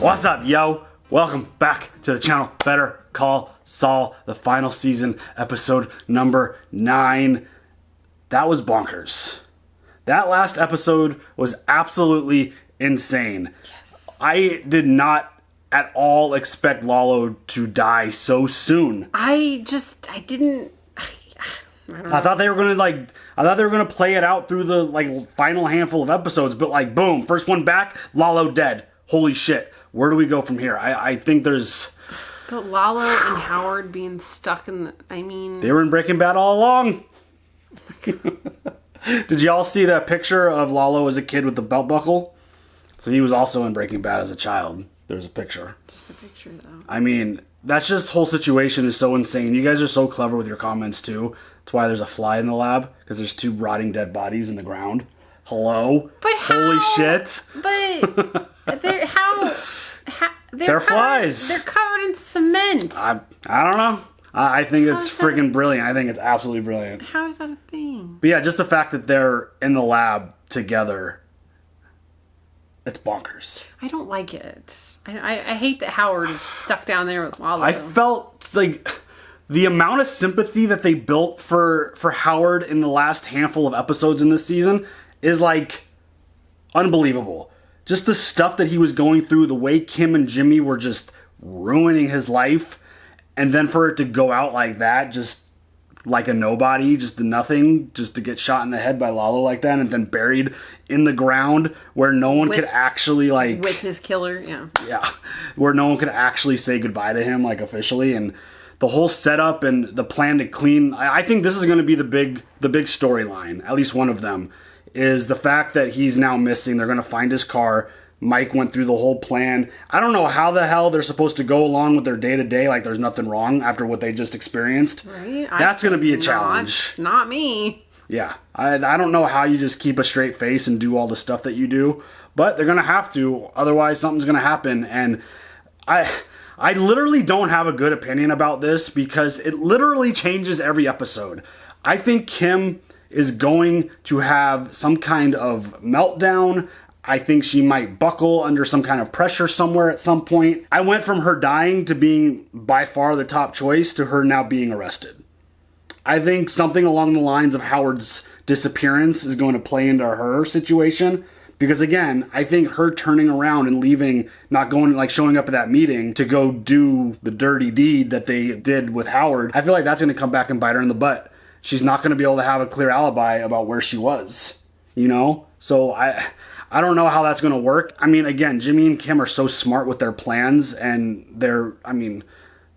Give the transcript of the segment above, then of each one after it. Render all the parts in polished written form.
What's up, yo? Welcome back to the channel, Better Call Saul, the final season, episode number 9. That was bonkers. That last episode was absolutely insane. Yes. I did not at all expect Lalo to die so soon. I didn't. I thought they were gonna play it out through the final handful of episodes, but boom, first one back, Lalo dead. Holy shit. Where do we go from here? I think there's... But Lalo and Howard being stuck in the... They were in Breaking Bad all along. Did y'all see that picture of Lalo as a kid with the belt buckle? So he was also in Breaking Bad as a child. There's a picture. Just a picture, though. That's just whole situation is so insane. You guys are so clever with your comments, too. That's why there's a fly in the lab, because there's 2 rotting dead bodies in the ground. Hello? But how? Holy shit. But they're They're flies. They're covered in cement. I don't know. I think it's friggin' brilliant. I think it's absolutely brilliant. How is that a thing? But yeah, just the fact that they're in the lab together, it's bonkers. I don't like it. I hate that Howard is stuck down there with Lalo. I felt like the amount of sympathy that they built for Howard in the last handful of episodes in this season is unbelievable. Just the stuff that he was going through, the way Kim and Jimmy were just ruining his life, and then for it to go out like that, just like a nobody, just nothing, just to get shot in the head by Lalo like that, and then buried in the ground where no one could actually with his killer, yeah, where no one could actually say goodbye to him officially, and the whole setup and the plan to clean. I think this is going to be the big storyline, at least one of them. Is the fact that he's now missing. They're going to find his car. Mike went through the whole plan. I don't know how the hell they're supposed to go along with their day-to-day like there's nothing wrong after what they just experienced. Right? That's going to be a challenge. Not me. Yeah. I don't know how you just keep a straight face and do all the stuff that you do, but they're going to have to. Otherwise, something's going to happen. And I literally don't have a good opinion about this because it literally changes every episode. I think Kim is going to have some kind of meltdown. I think she might buckle under some kind of pressure somewhere at some point. I went from her dying to being by far the top choice to her now being arrested. I think something along the lines of Howard's disappearance is going to play into her situation. Because again, I think her turning around and leaving, not going, showing up at that meeting to go do the dirty deed that they did with Howard, I feel like that's going to come back and bite her in the butt. She's not going to be able to have a clear alibi about where she was, So I don't know how that's going to work. Again, Jimmy and Kim are so smart with their plans, and their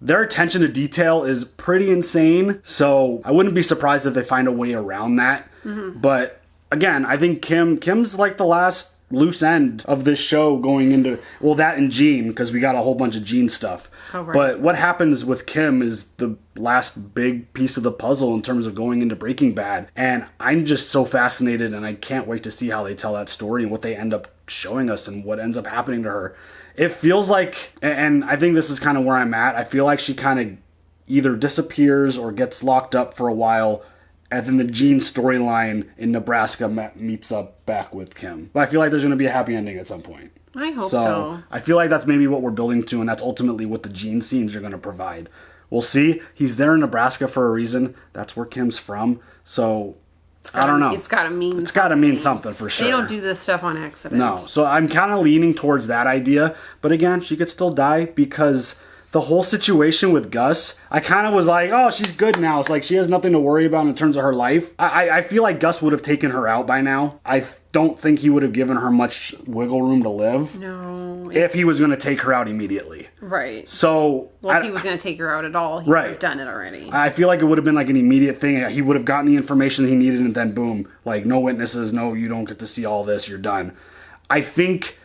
attention to detail is pretty insane. So I wouldn't be surprised if they find a way around that. Mm-hmm. But again, I think Kim's the last loose end of this show going into, that and Gene, because we got a whole bunch of Gene stuff. Oh, right. But what happens with Kim is the last big piece of the puzzle in terms of going into Breaking Bad. And I'm just so fascinated, and I can't wait to see how they tell that story and what they end up showing us and what ends up happening to her. It feels like, and I think this is kind of where I'm at, I feel like she kind of either disappears or gets locked up for a while, and then the Gene storyline in Nebraska meets up back with Kim. But I feel like there's going to be a happy ending at some point. I hope so. I feel like that's maybe what we're building to, and that's ultimately what the Gene scenes are going to provide. We'll see. He's there in Nebraska for a reason. That's where Kim's from. So, I don't know. It's got to mean It's got to mean something for sure. They don't do this stuff on accident. No. So I'm kind of leaning towards that idea. But again, she could still die because the whole situation with Gus, I kind of was like, oh, she's good now. It's like she has nothing to worry about in terms of her life. I feel like Gus would have taken her out by now. I don't think he would have given her much wiggle room to live. No. If he was going to take her out immediately. Right. So. Well, if he was going to take her out at all, he would have done it already. I feel like it would have been an immediate thing. He would have gotten the information that he needed, and then boom. No witnesses, no, you don't get to see all this, you're done. I think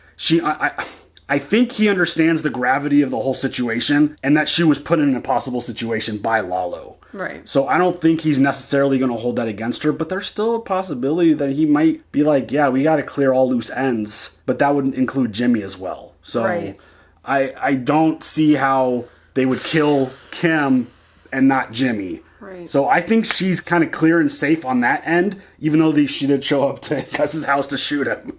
I think he understands the gravity of the whole situation and that she was put in an impossible situation by Lalo. Right. So I don't think he's necessarily going to hold that against her, but there's still a possibility that he might be like, yeah, we got to clear all loose ends, but that would include Jimmy as well. So right. I don't see how they would kill Kim and not Jimmy. Right. So I think she's kind of clear and safe on that end, even though she did show up to Gus's house to shoot him.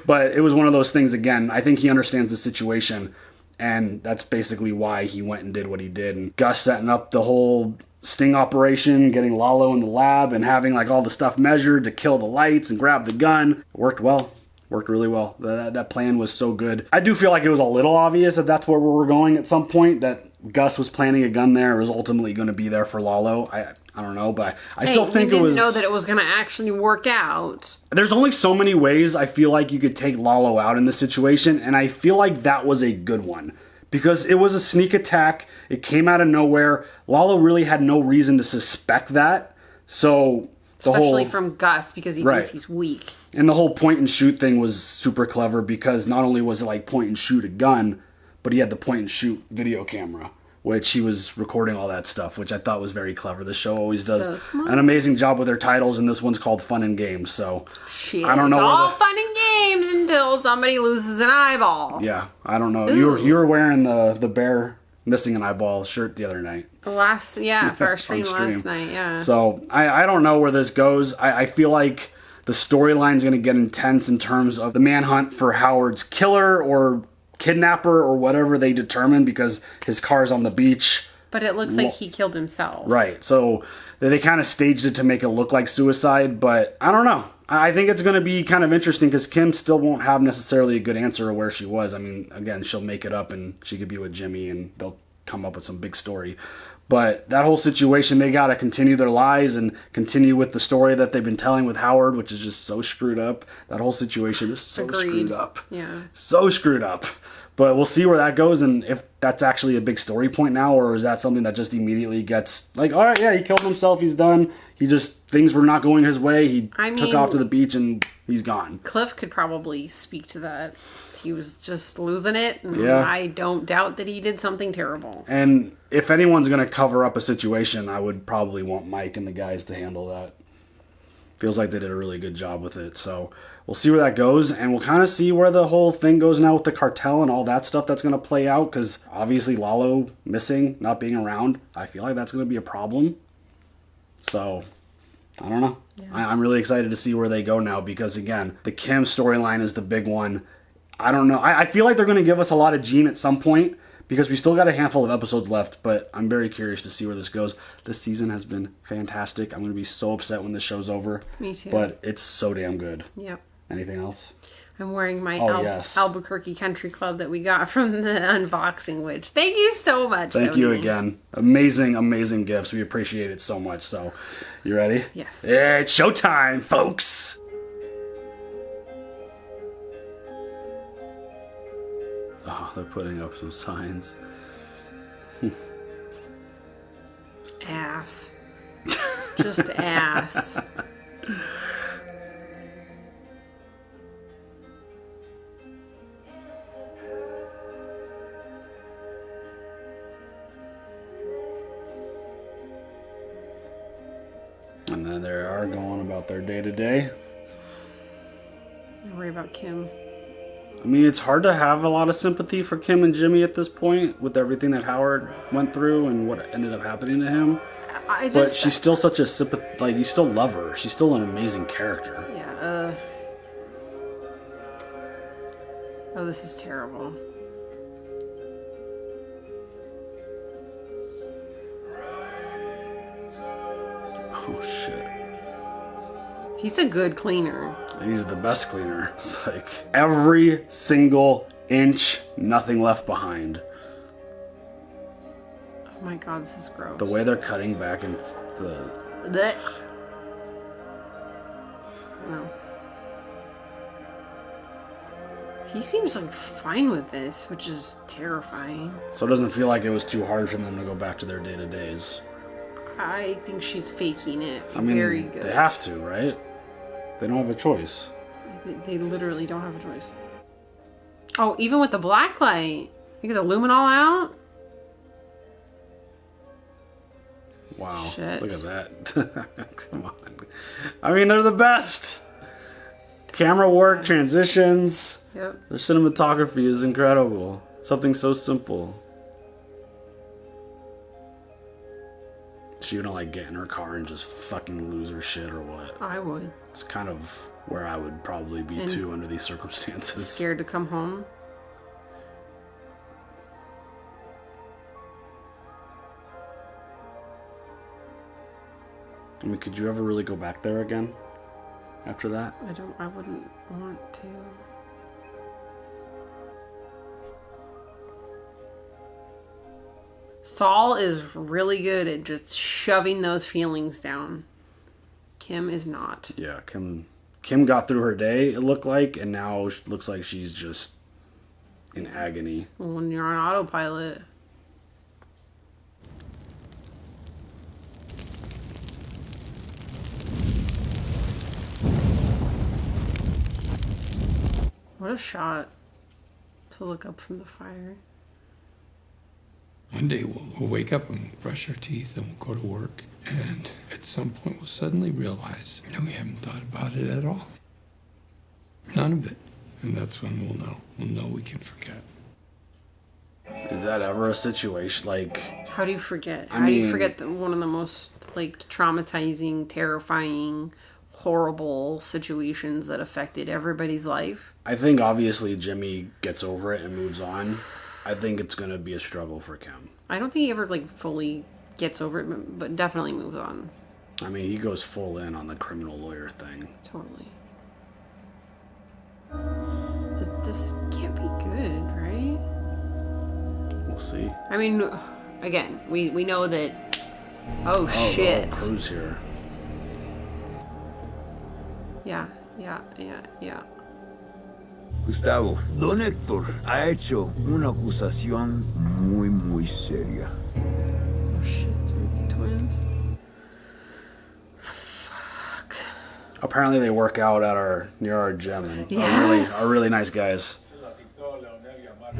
But it was one of those things, again, I think he understands the situation. And that's basically why he went and did what he did. And Gus setting up the whole sting operation, getting Lalo in the lab and having like all the stuff measured to kill the lights and grab the gun. It worked well. Worked really well. That plan was so good. I do feel like it was a little obvious that that's where we were going at some point, that Gus was planting a gun there. It was ultimately going to be there for Lalo. I don't know, but I still think it was... didn't know that it was going to actually work out. There's only so many ways I feel like you could take Lalo out in this situation, and I feel like that was a good one. Because it was a sneak attack. It came out of nowhere. Lalo really had no reason to suspect that. So... Especially from Gus, because he thinks he's weak. And the whole point and shoot thing was super clever because not only was it like point and shoot a gun, but he had the point and shoot video camera, which he was recording all that stuff, which I thought was very clever. The show always does an amazing job with their titles, and this one's called Fun and Games. So I don't know. It's all fun and games until somebody loses an eyeball. Yeah, I don't know. You were wearing the bear missing an eyeball shirt the other night. For our stream last night, yeah. So I don't know where this goes. I feel like the storyline's going to get intense in terms of the manhunt for Howard's killer or kidnapper or whatever they determine, because his car's on the beach. But it looks like he killed himself. Right. So they kind of staged it to make it look like suicide, but I don't know. I think it's going to be kind of interesting because Kim still won't have necessarily a good answer of where she was. I mean, again, she'll make it up and she could be with Jimmy and they'll come up with some big story. But that whole situation, they got to continue their lies and continue with the story that they've been telling with Howard, which is just so screwed up. That whole situation is so screwed up. Yeah. So screwed up. But we'll see where that goes and if that's actually a big story point now, or is that something that just immediately gets like, all right, yeah, he killed himself, he's done. Things were not going his way. He took off to the beach and he's gone. Cliff could probably speak to that. He was just losing it. And yeah. I don't doubt that he did something terrible. And if anyone's going to cover up a situation, I would probably want Mike and the guys to handle that. Feels like they did a really good job with it. So we'll see where that goes. And we'll kind of see where the whole thing goes now with the cartel and all that stuff that's going to play out. Because obviously Lalo missing, not being around, I feel like that's going to be a problem. So I don't know. Yeah. I'm really excited to see where they go now because, again, the Kim storyline is the big one. I don't know. I feel like they're going to give us a lot of Gene at some point because we still got a handful of episodes left, but I'm very curious to see where this goes. This season has been fantastic. I'm going to be so upset when this show's over. Me too. But it's so damn good. Yep. Anything else? I'm wearing my Albuquerque Country Club that we got from the unboxing, which thank you so much. Thank you again. Amazing, amazing gifts. We appreciate it so much. So, you ready? Yes. Yeah, it's showtime, folks. Oh, they're putting up some signs. Ass. Just ass. And then they are going about their day-to-day. I worry about Kim. I mean, it's hard to have a lot of sympathy for Kim and Jimmy at this point with everything that Howard went through and what ended up happening to him. But she's still such a like, you still love her. She's still an amazing character. Yeah, oh, this is terrible. Oh, shit. He's a good cleaner. He's the best cleaner. It's like every single inch, nothing left behind. Oh my god, this is gross. The way they're cutting back and Blech. No. He seems like fine with this, which is terrifying. So it doesn't feel like it was too hard for them to go back to their day-to-days. I think she's faking it. I mean, very good. They have to, right? They don't have a choice. They literally don't have a choice. Oh, even with the black light, you get the luminol out. Wow! Shit. Look at that! Come on. I mean, they're the best. Camera work, transitions. Yep. Their cinematography is incredible. Something so simple. She gonna like get in her car and just fucking lose her shit or what? I would. It's kind of where I would probably be too under these circumstances. Scared to come home. I mean, could you ever really go back there again after that? I wouldn't want to. Saul is really good at just shoving those feelings down. Kim is not. Yeah, Kim got through her day, it looked like, and now it looks like she's just in agony. When you're on autopilot. What a shot to look up from the fire. One day we'll wake up and brush our teeth and we'll go to work. And at some point we'll suddenly realize that we haven't thought about it at all. None of it. And that's when we'll know. We'll know we can forget. Is that ever a situation like... How do you forget? How do you forget one of the most like traumatizing, terrifying, horrible situations that affected everybody's life? I think obviously Jimmy gets over it and moves on. I think it's going to be a struggle for Kim. I don't think he ever like fully gets over it, but definitely moves on. I mean, he goes full in on the criminal lawyer thing. Totally. This can't be good, right? We'll see. I mean, again, we know that... Oh, shit. Oh, Cruz here. Yeah. Gustavo, don Héctor ha hecho una acusación muy seria. Oh, shit. Twins. Fuck. Apparently they work out at near our gym and Yes. are really nice guys.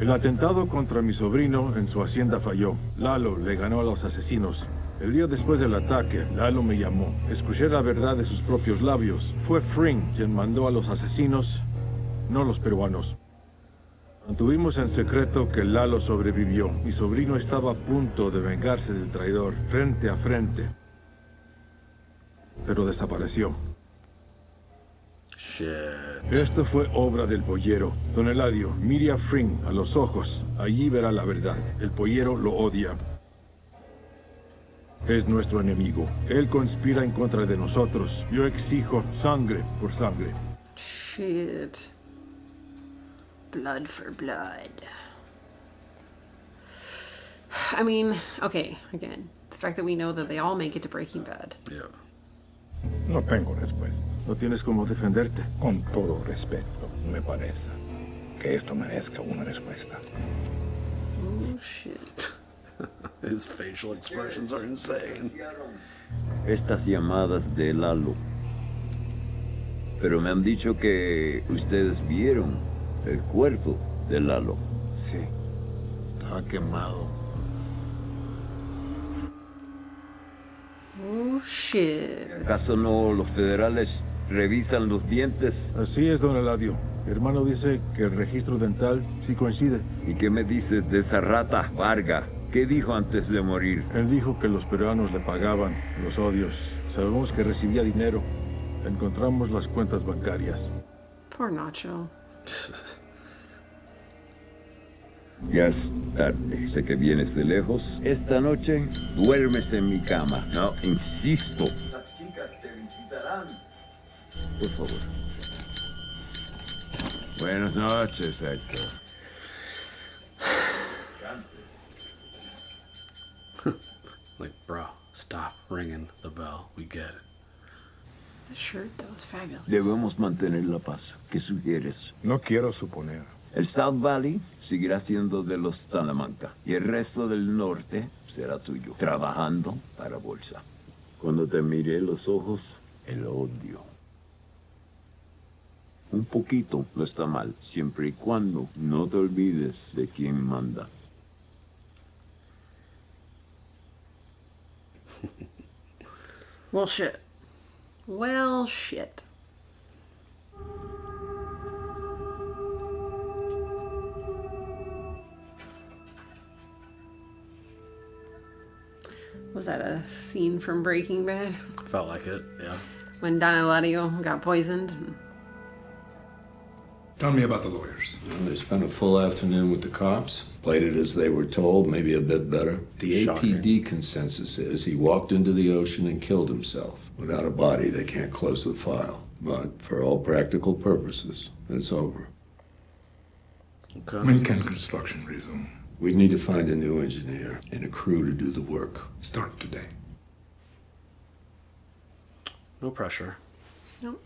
El atentado contra mi sobrino en su hacienda falló. Lalo le ganó a los asesinos. El día después del ataque, Lalo me llamó. Escuché la verdad de sus propios labios. Fue Fring quien mandó a los asesinos, no los peruanos. Mantuvimos en secreto que Lalo sobrevivió. Mi sobrino estaba a punto de vengarse del traidor, frente a frente. Pero desapareció. Shit. Esto fue obra del pollero. Don Eladio, mire a Fring a los ojos. Allí verá la verdad. El pollero lo odia. Es nuestro enemigo. Él conspira en contra de nosotros. Yo exijo sangre por sangre. Shit. Blood for blood. I mean, okay, again, the fact that we know that they all make it to Breaking Bad. Yeah. No tengo respuesta. No tienes cómo defenderte. Con todo respeto, me parece que esto merezca una respuesta. Oh, shit. His facial expressions are insane. Estas llamadas de Lalo. Pero me han dicho que ustedes vieron el cuerpo de Lalo. Sí, estaba quemado. Oh, shit. ¿Acaso no los federales revisan los dientes? Así es, don Eladio. Mi hermano dice que el registro dental sí coincide. ¿Y qué me dices de esa rata Varga? ¿Qué dijo antes de morir? Él dijo que los peruanos le pagaban los odios. Sabemos que recibía dinero. Encontramos las cuentas bancarias. Poor Nacho. Ya es tarde. Sé que vienes de lejos. Esta noche duermes en mi cama. No, insisto. Las chicas te visitarán. Por favor. Buenas noches, Héctor. Like, bro, stop ringing the bell. We get it. The shirt, that was fabulous. Debemos mantener la paz. ¿Qué sugieres? No quiero suponer. El South Valley seguirá siendo de los Salamanca y el resto del norte será tuyo, trabajando para Bolsa. Cuando te miré los ojos, el odio. Un poquito no está mal, siempre y cuando no te olvides de quién manda. Well, shit. Well, shit. Was that a scene from Breaking Bad? Felt like it, yeah. When Don Eladio got poisoned? Tell me about the lawyers. Well, they spent a full afternoon with the cops, played it as they were told, maybe a bit better. The APD consensus is he walked into the ocean and killed himself. Without a body, they can't close the file. But for all practical purposes, it's over. Okay. When can construction resume? We'd need to find a new engineer and a crew to do the work. Start today. No pressure. Nope.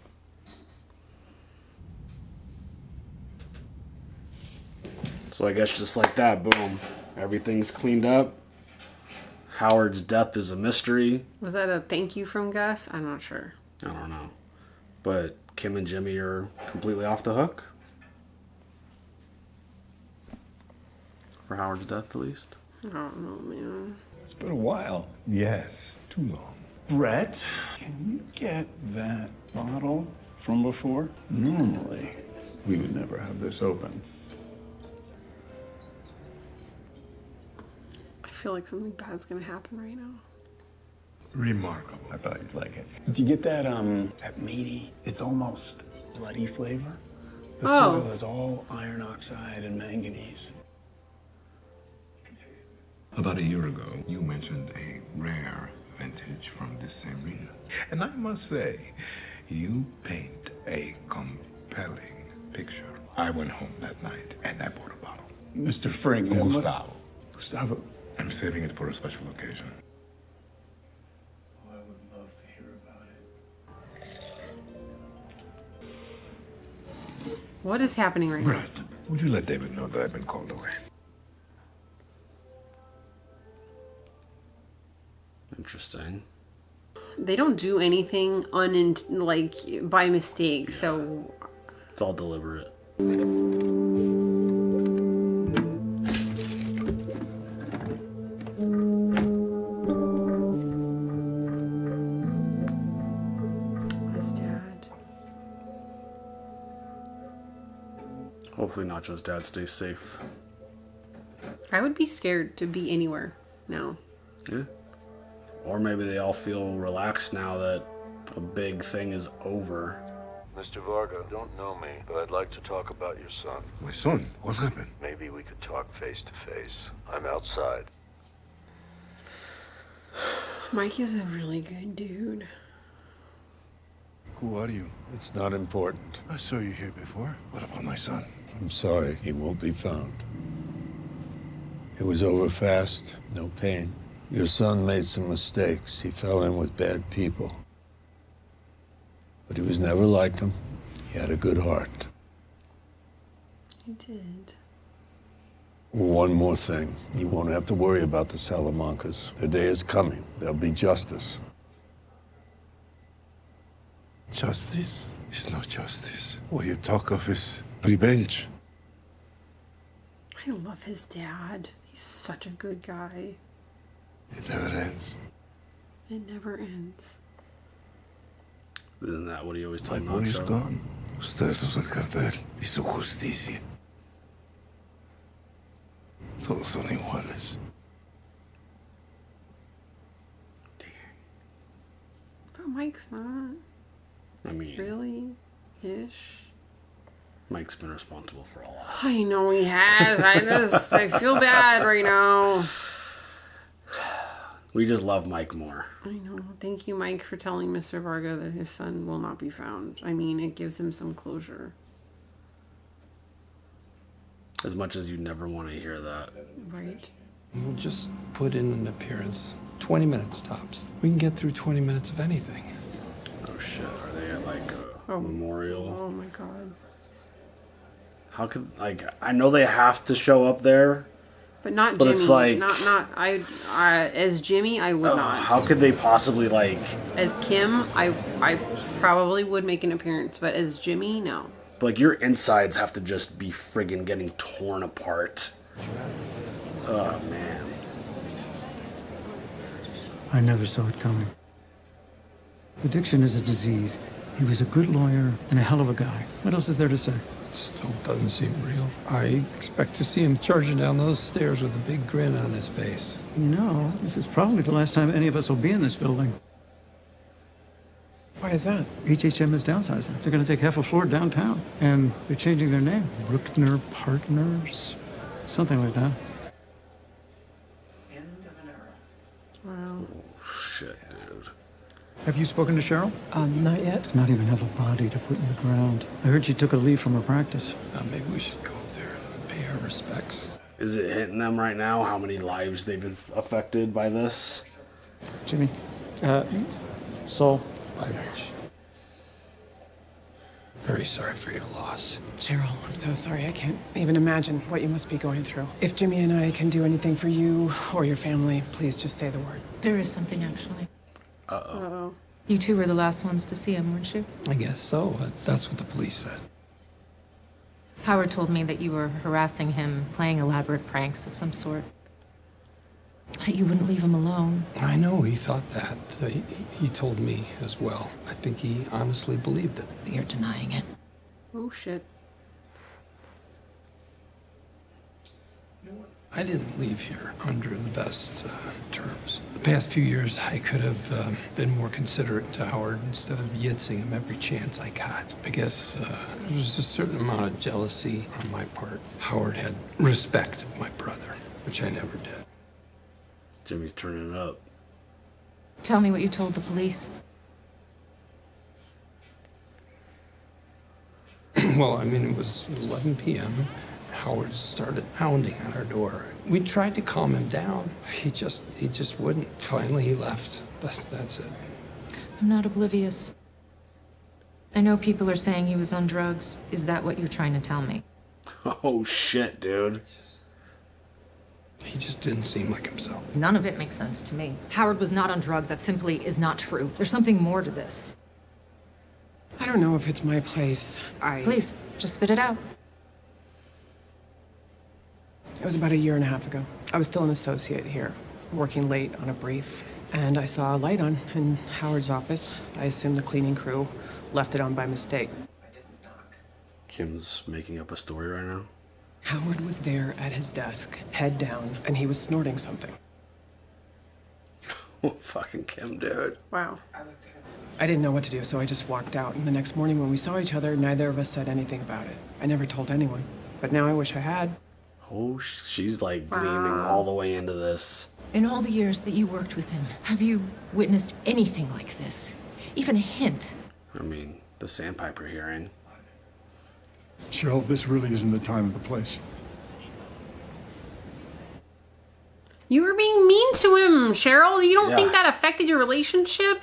So I guess just like that, boom. Everything's cleaned up. Howard's death is a mystery. Was that a thank you from Gus? I'm not sure. I don't know. But Kim and Jimmy are completely off the hook. For Howard's death, at least. I don't know, man. It's been a while. Yes, too long. Brett, can you get that bottle from before? Normally, we would never have this open. I feel like something bad's gonna happen right now. Remarkable. I thought you'd like it. Do you get that meaty, it's almost bloody flavor? The soil is all iron oxide and manganese. About a year ago, you mentioned a rare vintage from this same region. And I must say, you paint a compelling picture. I went home that night and I bought a bottle. Mr. Frink. Gustavo. Gustavo. I'm saving it for a special occasion. Oh, I would love to hear about it. What is happening right now? Brett, would you let David know that I've been called away? Interesting. They don't do anything by mistake, so It's all deliberate. his dad. Hopefully Nacho's dad stays safe. I would be scared to be anywhere now. Yeah. Or maybe they all feel relaxed now that a big thing is over. Mr. Varga, you don't know me, but I'd like to talk about your son. My son? What happened? Maybe we could talk face to face. I'm outside. Mike is a really good dude. Who are you? It's not important. I saw you here before. What about my son? I'm sorry, he won't be found. It was over fast, no pain. Your son made some mistakes. He fell in with bad people. But he was never like them. He had a good heart. He did. One more thing. You won't have to worry about the Salamancas. Their day is coming. There'll be justice. Justice is not justice. What you talk of is revenge. I love his dad. He's such a good guy. It never ends. It never ends. Isn't that what he always My told boy is Nacho? gone. Ustedes el cartel y su justicia. Todos son iguales. But Mike's not. I mean, Really? Ish. Mike's been responsible for a lot. I know he has. I feel bad right now. We just love Mike more. I know. Thank you, Mike, for telling Mr. Varga that his son will not be found. I mean, it gives him some closure. As much as you never want to hear that. Right? We'll just put in an appearance. 20 minutes tops. We can get through 20 minutes of anything. Oh shit, are they at like a memorial? Oh my god. How could, I know they have to show up there. But not But Jimmy. it's like- I as Jimmy, I would not. How could they possibly As Kim, I probably would make an appearance, but as Jimmy, no. your insides have to just be friggin' getting torn apart. Oh man. I never saw it coming. Addiction is a disease. He was a good lawyer and a hell of a guy. What else is there to say? Still doesn't seem real. I expect to see him charging down those stairs with a big grin on his face. You know, this is probably the last time any of us will be in this building. Why is that? HHM is downsizing. They're going to take half a floor downtown. And they're changing their name. Bruckner Partners? Something like that. Wow. Shit, dude. Have you spoken to Cheryl? Not yet. Not even have a body to put in the ground. I heard she took a leave from her practice. Maybe we should go up there and pay our respects. Is it hitting them right now how many lives they've been affected by this? Jimmy, Saul. Bye, Rich. Very sorry for your loss. Cheryl, I'm so sorry. I can't even imagine what you must be going through. If Jimmy and I can do anything for you or your family, please just say the word. There is something, actually. Uh-oh. You two were the last ones to see him, weren't you? I guess so. That's what the police said. Howard told me that you were harassing him, playing elaborate pranks of some sort. That you wouldn't leave him alone. I know he thought that. He told me as well. I think he honestly believed it. But you're denying it. Oh, shit. I didn't leave here under the best terms. The past few years, I could have been more considerate to Howard instead of yitzing him every chance I got. I guess there was a certain amount of jealousy on my part. Howard had respect of my brother, which I never did. Jimmy's turning it up. Tell me what you told the police. Well, I mean, it was 11 p.m. Howard started pounding on our door. We tried to calm him down. He just wouldn't. Finally, he left. That's it. I'm not oblivious. I know people are saying he was on drugs. Is that what you're trying to tell me? Oh, shit, dude. He just didn't seem like himself. None of it makes sense to me. Howard was not on drugs. That simply is not true. There's something more to this. I don't know if it's my place. Please, just spit it out. It was about 1.5 years ago. I was still an associate here, working late on a brief, and I saw a light on in Howard's office. I assumed the cleaning crew left it on by mistake. Kim's making up a story right now. Howard was there at his desk, head down, and he was snorting something. Oh, fucking Kim, dude. Wow. I didn't know what to do, so I just walked out. And the next morning when we saw each other, neither of us said anything about it. I never told anyone, but now I wish I had. Oh, she's like leaning all the way into this. In all the years that you worked with him, have you witnessed anything like this? Even a hint? I mean, the Sandpiper hearing. Cheryl, this really isn't the time or the place. You were being mean to him, Cheryl. You don't think that affected your relationship?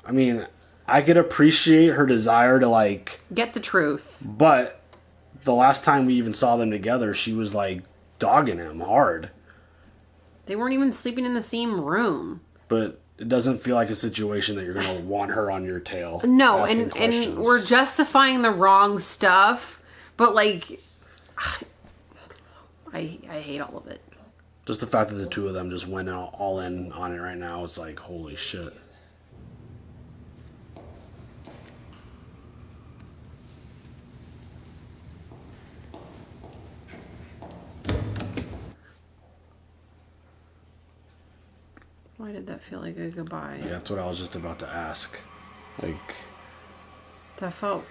I mean, I could appreciate her desire to, like... get the truth. But the last time we even saw them together, she was, like, dogging him hard. They weren't even sleeping in the same room. But it doesn't feel like a situation that you're going to want her on your tail. No, and we're justifying the wrong stuff. But, like... I hate all of it. Just the fact that the two of them just went all in on it right now, it's like, holy shit. Why did that feel like a goodbye? Yeah, that's what I was just about to ask. Like... that felt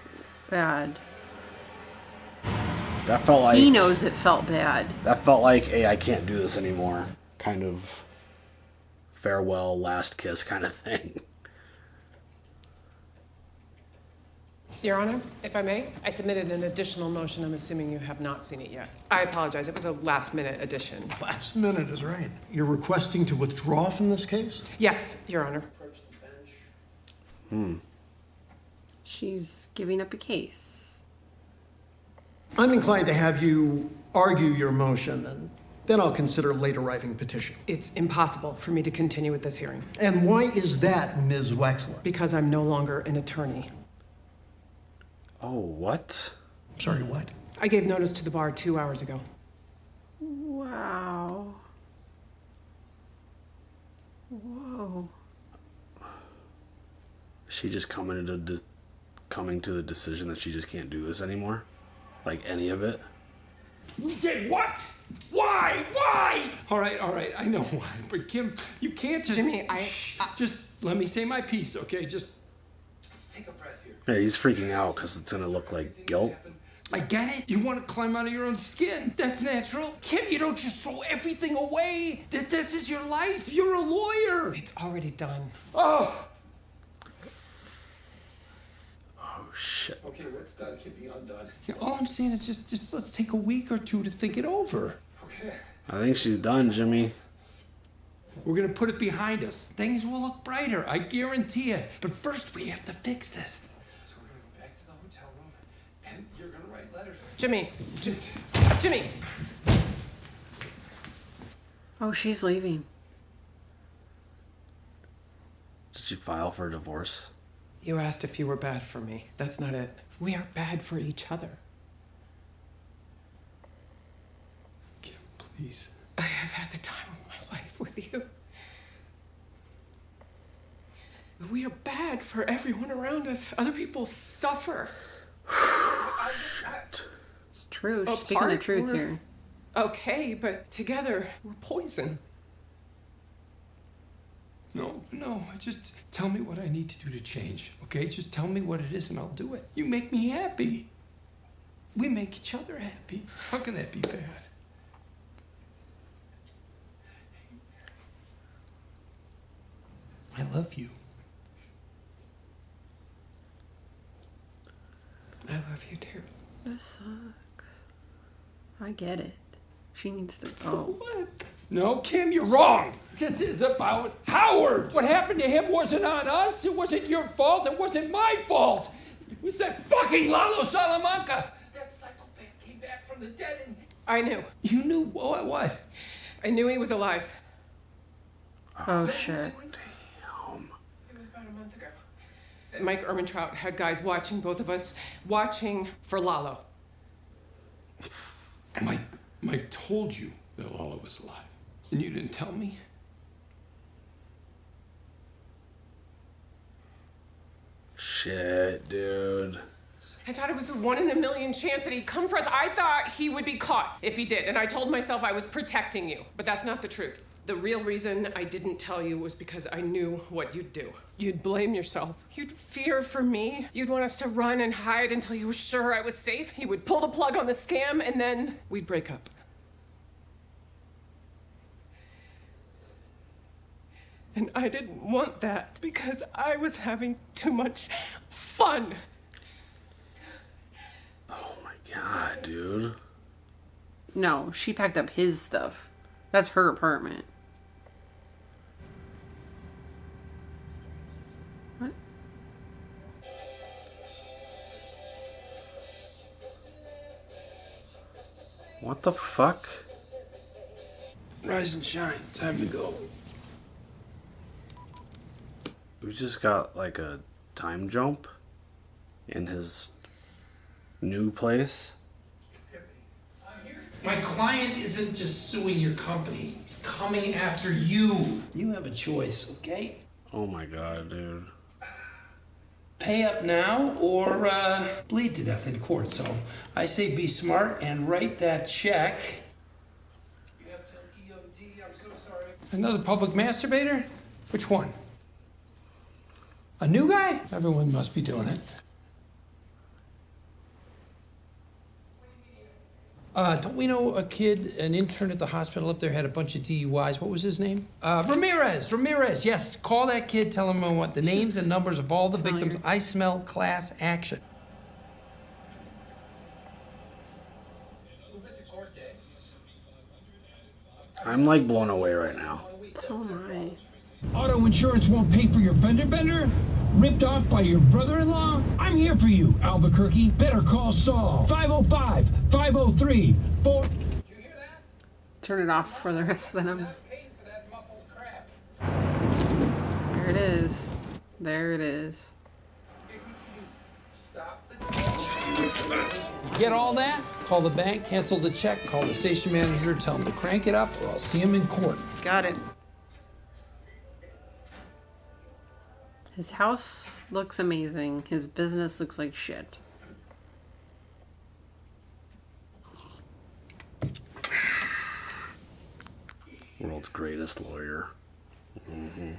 bad. That felt like... he knows it felt bad. That felt like, hey, I can't do this anymore. Kind of farewell, last kiss kind of thing. Your Honor, if I may, I submitted an additional motion. I'm assuming you have not seen it yet. I apologize. It was a last-minute addition. Last minute is right. You're requesting to withdraw from this case? Yes, Your Honor. She's giving up a case. I'm inclined to have you argue your motion, and then I'll consider late arriving petition. It's impossible for me to continue with this hearing. And why is that, Ms. Wexler? Because I'm no longer an attorney. Oh, what? Sorry, what? I gave notice to the bar 2 hours ago. Wow. Whoa. Is she just coming to the decision that she just can't do this anymore? Like, any of it? You did what? Why? Why? All right, I know why. But Kim, you can't just... Jimmy, Just let me say my piece, okay? Just Yeah, he's freaking out because it's gonna look like guilt. I get it. You want to climb out of your own skin. That's natural. Kim, you don't just throw everything away. This is your life. You're a lawyer. It's already done. Oh. Oh, shit. Okay, what's done can be undone. Yeah, all I'm saying is just let's take a week or two to think it over. Okay. I think she's done, Jimmy. We're going to put it behind us. Things will look brighter. I guarantee it. But first, we have to fix this. So we're going to go back to the hotel room, and you're going to write letters. Jimmy. Jimmy. Oh, she's leaving. Did she file for divorce? You asked if you were bad for me. That's not it. We are bad for each other. Kim, please. I have had the time of my life with you. We are bad for everyone around us. Other people suffer. It's true. She's speaking the truth here. Okay, but together, we're poison. No, just tell me what I need to do to change, okay? Just tell me what it is and I'll do it. You make me happy. We make each other happy. How can that be bad? I love you. I love you too. This sucks. I get it. She needs to go. No, Kim, you're wrong. This is about Howard. What happened to him wasn't on us. It wasn't your fault. It wasn't my fault. It was that fucking Lalo Salamanca. That psychopath came back from the dead and... I knew. You knew what? I knew he was alive. Oh, shit. It was about a month ago. Mike Ehrmantraut had guys watching both of us, watching for Lalo. Mike told you that Lalo was alive. And you didn't tell me? Shit, dude. I thought it was a 1 in a million chance that he'd come for us. I thought he would be caught if he did. And I told myself I was protecting you. But that's not the truth. The real reason I didn't tell you was because I knew what you'd do. You'd blame yourself. You'd fear for me. You'd want us to run and hide until you were sure I was safe. He would pull the plug on the scam and then we'd break up. And I didn't want that because I was having too much fun. Oh my god, dude. No, she packed up his stuff. That's her apartment. What? What the fuck? Rise and shine. Time to go. We just got like a time jump in his new place. My client isn't just suing your company. He's coming after you. You have a choice, okay? Oh my god, dude. Pay up now or bleed to death in court. So I say be smart and write that check. You have till EOD. I'm so sorry. Another public masturbator? Which one? A new guy? Everyone must be doing it. Don't we know a kid, an intern at the hospital up there, had a bunch of DUIs? What was his name? Ramirez, yes. Call that kid, tell him I want the names and numbers of all the victims. I smell class action. I'm like blown away right now. So am I. Auto insurance won't pay for your fender bender? Ripped off by your brother-in-law? I'm here for you, Albuquerque. Better Call Saul. 505-503-4... Turn it off for the rest of the number. There it is. There it is. Get all that? Call the bank, cancel the check, call the station manager, tell him to crank it up, or I'll see him in court. Got it. His house looks amazing. His business looks like shit. World's greatest lawyer. Mm-hmm.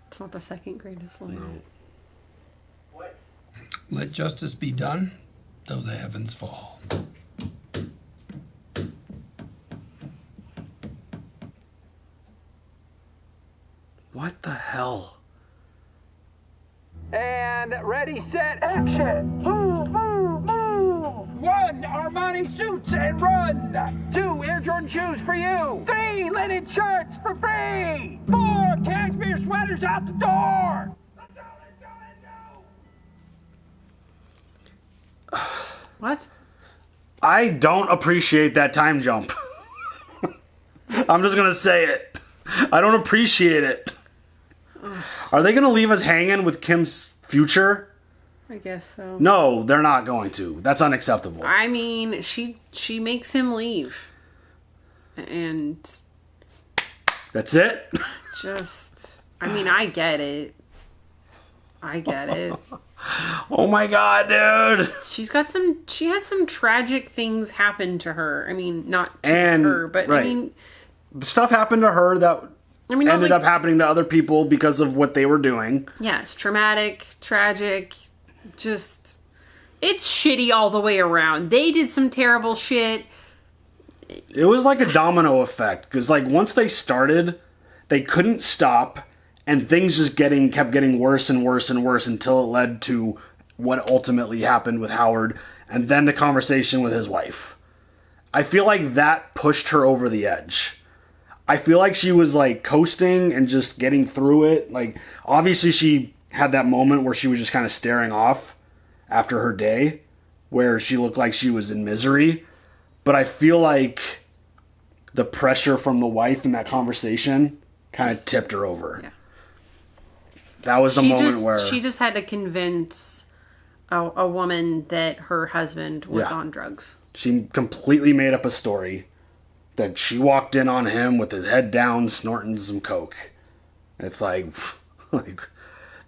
It's not the second greatest lawyer. No. Let justice be done, though the heavens fall. What the hell? And ready, set, action! Move, move, move! 1, Armani suits and run! 2, Air Jordan shoes for you! 3, linen shirts for free! 4, cashmere sweaters out the door! What? I don't appreciate that time jump. I'm just gonna say it. I don't appreciate it. Are they gonna leave us hanging with Kim's future? I guess so. No, they're not going to. That's unacceptable. I mean, she makes him leave. And that's it? Just, I mean, I get it. Oh my god, dude. She had some tragic things happen to her. I mean, not to her, but right. I mean, the stuff happened to her that ended up happening to other people because of what they were doing. Yeah, it's traumatic, tragic, just, it's shitty all the way around. They did some terrible shit. It was like a domino effect, because like once they started, they couldn't stop, and things just kept getting worse and worse and worse until it led to what ultimately happened with Howard, and then the conversation with his wife. I feel like that pushed her over the edge. I feel like she was like coasting and just getting through it. Like, obviously she had that moment where she was just kind of staring off after her day, where she looked like she was in misery. But I feel like the pressure from the wife in that conversation kind of tipped her over. Yeah. That was the moment where she just had to convince a woman that her husband was on drugs. She completely made up a story that she walked in on him with his head down, snorting some coke. It's like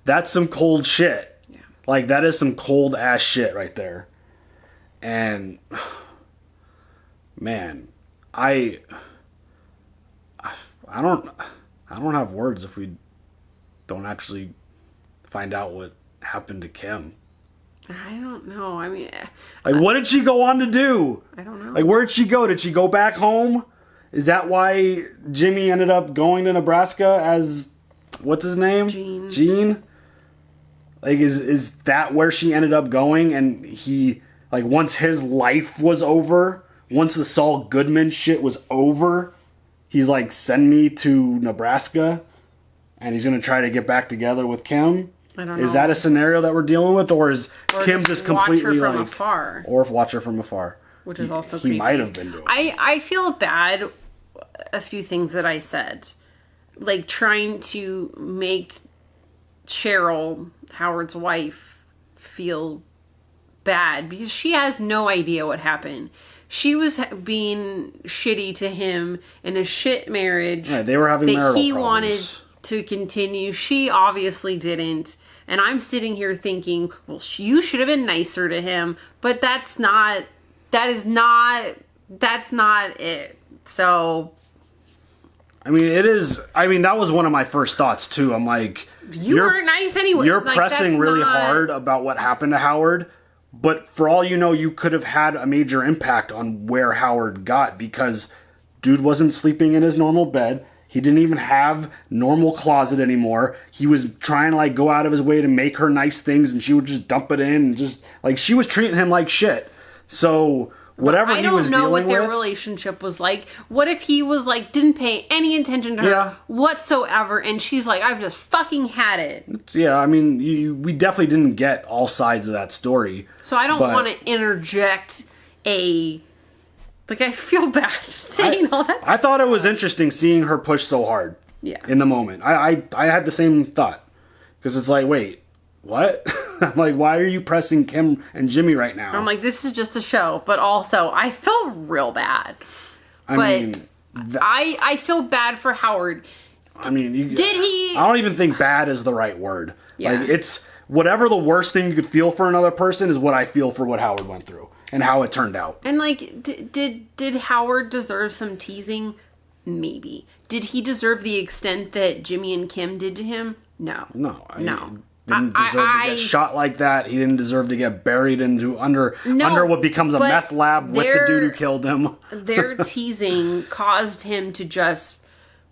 that's some cold shit. Yeah. Like, that is some cold ass shit right there. And man, I don't have words if we don't actually find out what happened to Kim. I don't know. I mean, like, what did she go on to do? I don't know. Like, where did she go? Did she go back home? Is that why Jimmy ended up going to Nebraska as, what's his name? Gene. Like, is that where she ended up going? And he, like, once his life was over, once the Saul Goodman shit was over, he's like, send me to Nebraska, and he's gonna try to get back together with Kim. I don't know. Is that a scenario that we're dealing with, or is Kim just completely watch her from like afar? Or if watch her from afar, which is also he creepy. might have been doing. I feel bad. A few things that I said, like trying to make Cheryl, Howard's wife, feel bad because she has no idea what happened. She was being shitty to him in a shit marriage. Right, they were having marital that he problems. wanted to continue. She obviously didn't. And I'm sitting here thinking, well, you should have been nicer to him. But that's not it. So, I mean, it is. I mean, that was one of my first thoughts too. I'm like, you weren't nice anyway. You're like, pressing really hard about what happened to Howard, but for all you know, you could have had a major impact on where Howard got, because dude wasn't sleeping in his normal bed. He didn't even have normal closet anymore. He was trying to like go out of his way to make her nice things, and she would just dump it in, and just like she was treating him like shit. So whatever he was dealing with, I don't know what their relationship was like. What if he was like didn't pay any attention to her whatsoever, and she's like, I've just fucking had it. Yeah, I mean, we definitely didn't get all sides of that story. So I don't want to interject like, I feel bad saying all that. I thought it was interesting seeing her push so hard. Yeah. In the moment, I had the same thought, because it's like, wait, what? I'm like, why are you pressing Kim and Jimmy right now? I'm like, this is just a show, but also I feel real bad. I feel bad for Howard. I mean, did he? I don't even think bad is the right word. Yeah. Like, it's whatever the worst thing you could feel for another person is what I feel for what Howard went through and how it turned out. And like, did Howard deserve some teasing? Maybe. Did he deserve the extent that Jimmy and Kim did to him? No. No. didn't deserve to get shot like that. He didn't deserve to get buried under what becomes a meth lab with the dude who killed him. Their teasing caused him to just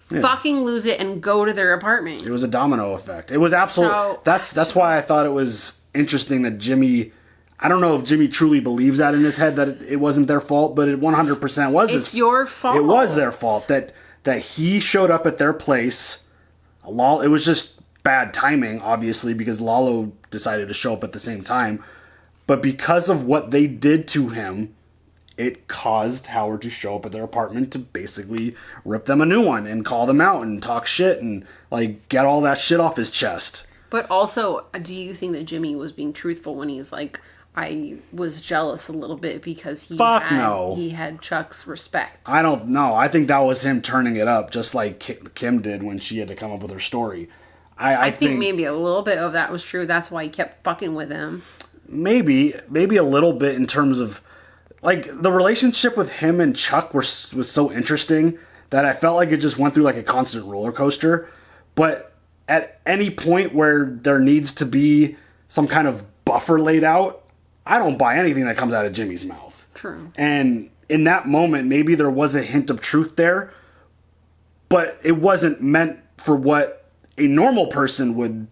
fucking lose it and go to their apartment. It was a domino effect. It was absolutely... That's why I thought it was interesting that Jimmy... I don't know if Jimmy truly believes that in his head, that it wasn't their fault, but it 100% was. It's your fault. It was their fault that he showed up at their place. It was just bad timing, obviously, because Lalo decided to show up at the same time. But because of what they did to him, it caused Howard to show up at their apartment to basically rip them a new one and call them out and talk shit and like get all that shit off his chest. But also, do you think that Jimmy was being truthful when he's like, I was jealous a little bit because he had Chuck's respect? I don't know. I think that was him turning it up, just like Kim did when she had to come up with her story. I think maybe a little bit of that was true. That's why he kept fucking with him. Maybe a little bit in terms of like the relationship with him and Chuck was so interesting that I felt like it just went through like a constant roller coaster. But at any point where there needs to be some kind of buffer laid out, I don't buy anything that comes out of Jimmy's mouth. True. And in that moment, maybe there was a hint of truth there, but it wasn't meant for what a normal person would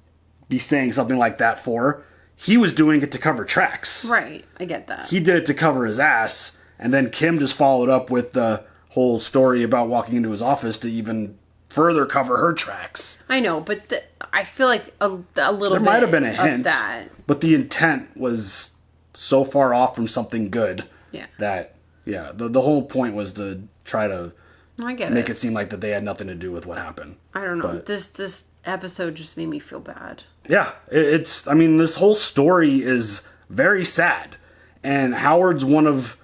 be saying something like that for. He was doing it to cover tracks. Right, I get that. He did it to cover his ass, and then Kim just followed up with the whole story about walking into his office to even further cover her tracks. I know, but I feel like a little bit there might have been a hint, of that. But the intent was so far off from something good that the whole point was to try to make it seem like that they had nothing to do with what happened. I don't know. This episode just made me feel bad. Yeah, I mean, this whole story is very sad, and Howard's one of...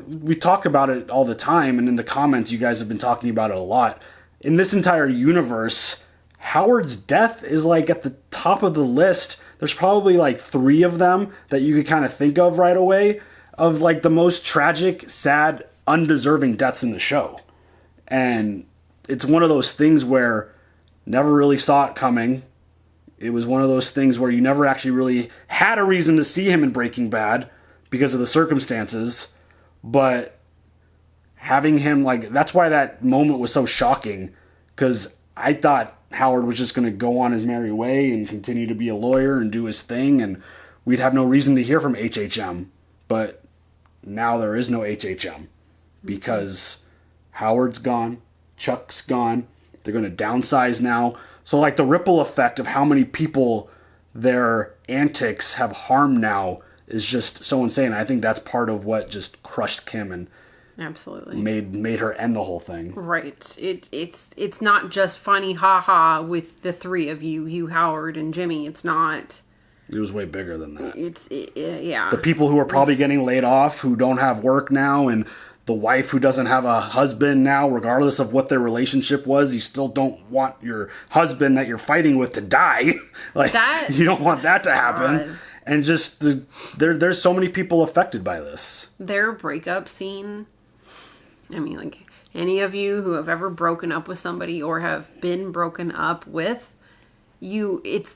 we talk about it all the time, and in the comments you guys have been talking about it a lot. In this entire universe, Howard's death is like at the top of the list. There's probably like 3 of them that you could kind of think of right away of like the most tragic, sad, undeserving deaths in the show. And it's one of those things where never really saw it coming. It was one of those things where you never actually really had a reason to see him in Breaking Bad because of the circumstances. But having him like, that's why that moment was so shocking, because I thought Howard was just going to go on his merry way and continue to be a lawyer and do his thing, and we'd have no reason to hear from HHM. But now there is no HHM because Howard's gone, Chuck's gone, they're going to downsize now. So like the ripple effect of how many people their antics have harmed now is just so insane. I think that's part of what just crushed Kim and absolutely made her end the whole thing. Right. It's not just funny haha with the 3 of you, Howard and Jimmy. It's not. It was way bigger than that. Yeah. The people who are probably getting laid off, who don't have work now, and the wife who doesn't have a husband now, regardless of what their relationship was, you still don't want your husband that you're fighting with to die. Like that, you don't want that to happen. God. And just there's so many people affected by this. Their breakup scene. I mean, like, any of you who have ever broken up with somebody or have been broken up with, it's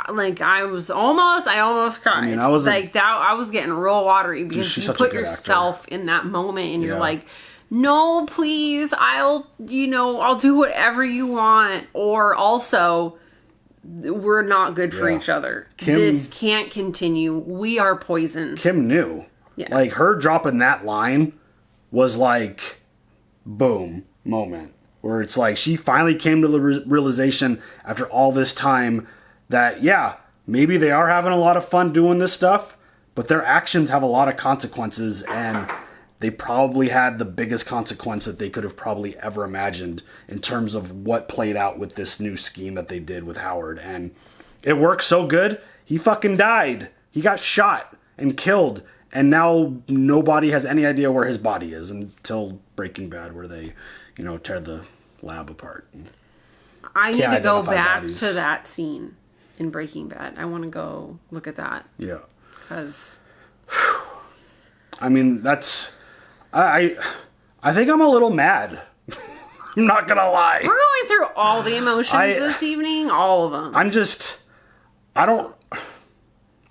like I almost cried. I mean, I was getting real watery because you put yourself in that moment and you're like, no, please, I'll do whatever you want. Or also, we're not good for each other. This can't continue. We are poison. Kim knew. Yeah. Like, her dropping that line was like, boom, moment. Where it's like, she finally came to the realization after all this time that, maybe they are having a lot of fun doing this stuff, but their actions have a lot of consequences, and they probably had the biggest consequence that they could have probably ever imagined in terms of what played out with this new scheme that they did with Howard. And it worked so good, he fucking died. He got shot and killed, and now nobody has any idea where his body is until Breaking Bad, where they, tear the lab apart. I need to go back to that scene in Breaking Bad. I want to go look at that. Yeah. Because I mean, I think I'm a little mad. I'm not gonna lie. We're going through all the emotions this evening, all of them.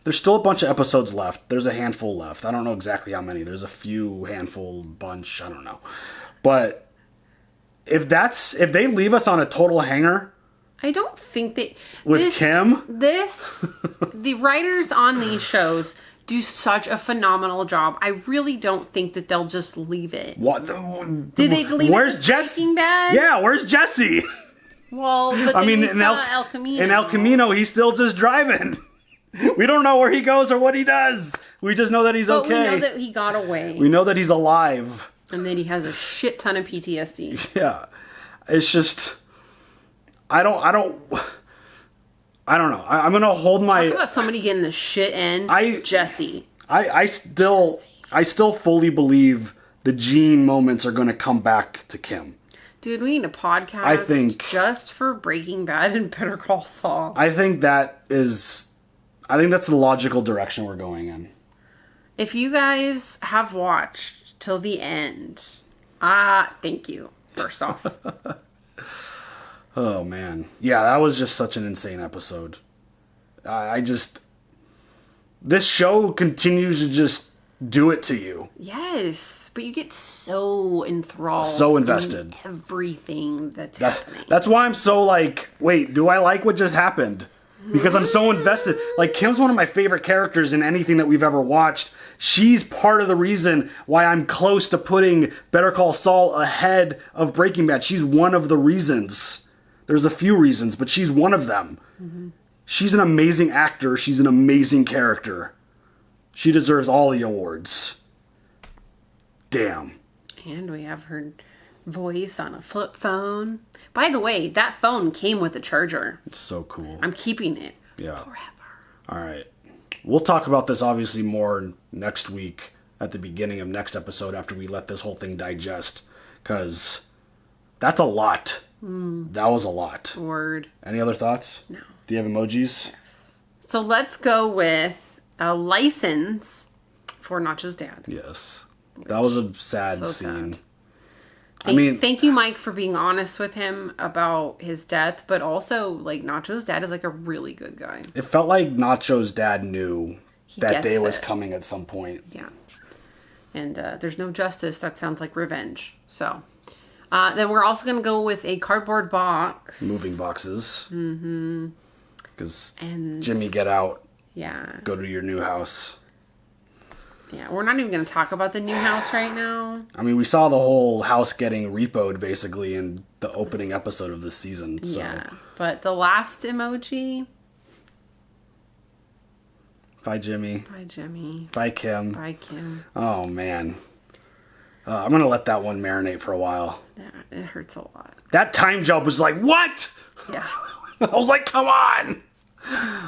There's still a bunch of episodes left. There's a handful left. I don't know exactly how many. There's a few, handful, bunch. I don't know. But if they leave us on a total hanger, I don't think they Kim. The writers on these shows do such a phenomenal job. I really don't think that they'll just leave it. What? Did they leave where's it Jesse? Breaking Bad? Yeah, where's Jesse? Well, but then we saw El Camino. In El Camino, he's still just driving. We don't know where he goes or what he does. We just know that he's okay. But we know that he got away. We know that he's alive. And that he has a shit ton of PTSD. Yeah. It's just... I don't know. I'm going to hold my... Talk about somebody getting the shit in. Jesse. I still fully believe the Gene moments are going to come back to Kim. Dude, we need a podcast just for Breaking Bad and Better Call Saul. I think that's the logical direction we're going in. If you guys have watched till the end, thank you, first off. Oh, man. Yeah, that was just such an insane episode. This show continues to just do it to you. Yes, but you get so enthralled. So invested. In everything that's happening. That's why I'm so like, wait, do I like what just happened? Because I'm so invested. Like, Kim's one of my favorite characters in anything that we've ever watched. She's part of the reason why I'm close to putting Better Call Saul ahead of Breaking Bad. She's one of the reasons. There's a few reasons, but she's one of them. Mm-hmm. She's an amazing actor. She's an amazing character. She deserves all the awards. Damn. And we have her voice on a flip phone. By the way, that phone came with a charger. It's so cool. I'm keeping it. Yeah. Forever. All right. We'll talk about this obviously more next week at the beginning of next episode after we let this whole thing digest. Because that's a lot. That was a lot. Word. Any other thoughts? No. Do you have emojis? Yes. So let's go with a license for Nacho's dad. Yes. That was a sad scene. Sad. Thank you, Mike, for being honest with him about his death, but also, like, Nacho's dad is, like, a really good guy. It felt like Nacho's dad knew that day was it. coming at some point. Yeah. And there's no justice. That sounds like revenge. So, then we're also going to go with a cardboard box. Moving boxes. Mm-hmm. Because Jimmy, get out. Yeah. Go to your new house. Yeah, we're not even going to talk about the new house right now. I mean, we saw the whole house getting repoed, basically, in the opening episode of this season. So. Yeah, but the last emoji... Bye, Jimmy. Bye, Jimmy. Bye, Kim. Bye, Kim. Oh, man. I'm going to let that one marinate for a while. Yeah, it hurts a lot. That time jump was like, what? Yeah. I was like, come on.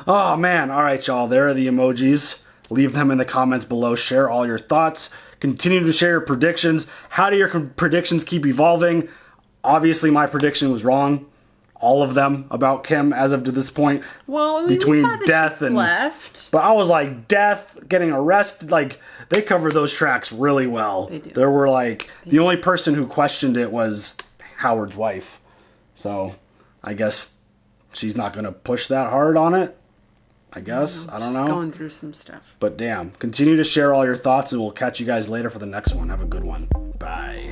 Oh, man. All right, y'all. There are the emojis. Leave them in the comments below. Share all your thoughts. Continue to share your predictions. How do your predictions keep evolving? Obviously, my prediction was wrong. All of them about Kim as of to this point. Well, between death and left. But I was like, death, getting arrested. Like, they covered those tracks really well. They do. There were like, the only person who questioned it was Howard's wife. So I guess she's not going to push that hard on it. I guess. I don't know. Going through some stuff. But damn, continue to share all your thoughts and we'll catch you guys later for the next one. Have a good one. Bye.